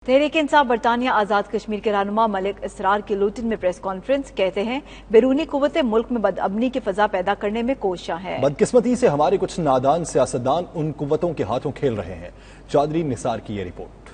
تحریک انصاف برطانیہ آزاد کشمیر کے رہنما ملک اسرار کی لوٹن میں پریس کانفرنس، کہتے ہیں بیرونی قوتیں ملک میں بدامنی کی فضا پیدا کرنے میں کوشاں ہیں۔ بدقسمتی سے ہمارے کچھ نادان سیاستدان ان قوتوں کے ہاتھوں کھیل رہے ہیں۔ چودھری نثار کی یہ رپورٹ۔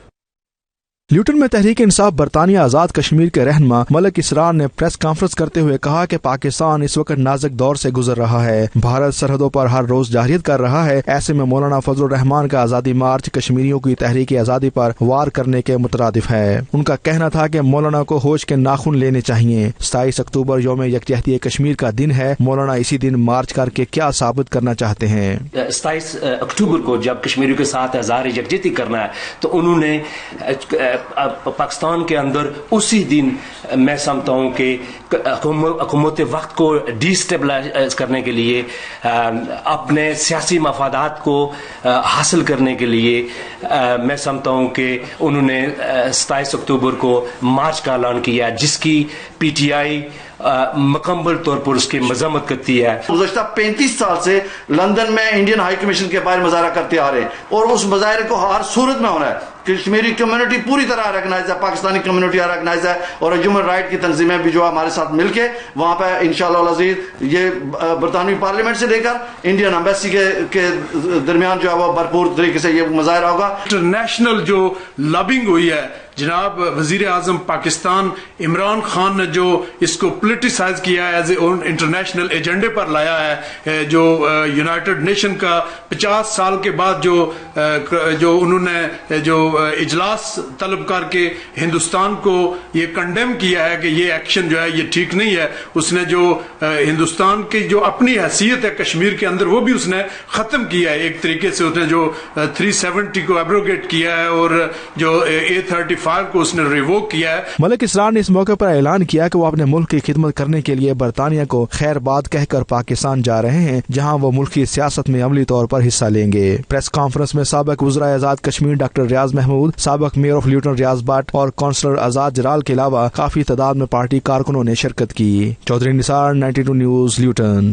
لیوٹن میں تحریک انصاف برطانیہ آزاد کشمیر کے رہنما ملک اسرار نے پریس کانفرنس کرتے ہوئے کہا کہ پاکستان اس وقت نازک دور سے گزر رہا ہے۔ بھارت سرحدوں پر ہر روز جارحیت کر رہا ہے۔ ایسے میں مولانا فضل الرحمان کا آزادی مارچ کشمیریوں کی تحریک آزادی پر وار کرنے کے مترادف ہے۔ ان کا کہنا تھا کہ مولانا کو ہوش کے ناخن لینے چاہیے۔ 27 اکتوبر یوم یکجہتی کشمیر کا دن ہے۔ مولانا اسی دن مارچ کر کے کیا ثابت کرنا چاہتے ہیں؟ 27 اکتوبر کو جب کشمیریوں کے ساتھ اظہار یکجہتی کرنا ہے تو انہوں نے پاکستان کے اندر اسی دن میں سمجھتا ہوں کہ حکومت وقت کو ڈی اسٹیبلائز کرنے کے لیے، اپنے سیاسی مفادات کو حاصل کرنے کے لیے میں سمجھتا ہوں کہ انہوں نے 27 اکتوبر کو مارچ کا اعلان کیا، جس کی پی ٹی آئی مکمل طور پر اس کی مذمت کرتی ہے۔ گزشتہ 35 سال سے لندن میں انڈین ہائی کمیشن کے باہر مظاہرہ کرتے آ رہے ہیں اور اس مظاہرے کو ہر صورت میں ہونا ہے۔ کشمیری کمیونٹی پوری طرح ریکگنائز ہے، پاکستانی کمیونٹی ریکگنائز ہے، اور ہیومن رائٹ کی تنظیمیں بھی جو ہمارے ساتھ مل کے وہاں پہ انشاءاللہ العزیز یہ برطانوی پارلیمنٹ سے لے کر انڈین ایمبیسی کے درمیان جو ہے وہ بھرپور طریقے سے یہ مظاہرہ ہوگا۔ انٹرنیشنل جو لابنگ ہوئی ہے، جناب وزیر اعظم پاکستان عمران خان نے جو اس کو پولیٹیسائز کیا ہے، ایز اے انٹرنیشنل ایجنڈے پر لایا ہے، جو یونائٹڈ نیشن کا 50 سال کے بعد جو انہوں نے جو اجلاس طلب کر کے ہندوستان کو یہ کنڈیم کیا ہے کہ یہ ایکشن جو ہے یہ ٹھیک نہیں ہے، اس نے جو ہندوستان کی جو اپنی حیثیت ہے کشمیر کے اندر وہ بھی اس نے ختم کیا ہے ایک طریقے سے۔ اس نے جو 370 کو ایبروگیٹ کیا ہے اور جو A35 کو اس نے ریووک کیا ہے۔ ملک اسرار نے اس موقع پر اعلان کیا کہ وہ اپنے ملک کی خدمت کرنے کے لیے برطانیہ کو خیر باد کہہ کر پاکستان جا رہے ہیں، جہاں وہ ملکی سیاست میں عملی طور پر حصہ لیں گے۔ پریس کانفرنس میں سابق وزرائے آزاد کشمیر ڈاکٹر ریاض محمود، سابق میئر آف لیوٹن ریاض بٹ اور کونسلر آزاد جلال کے علاوہ کافی تعداد میں پارٹی کارکنوں نے شرکت کی۔ چودھری نثار، 92 نیوز، لیوٹن۔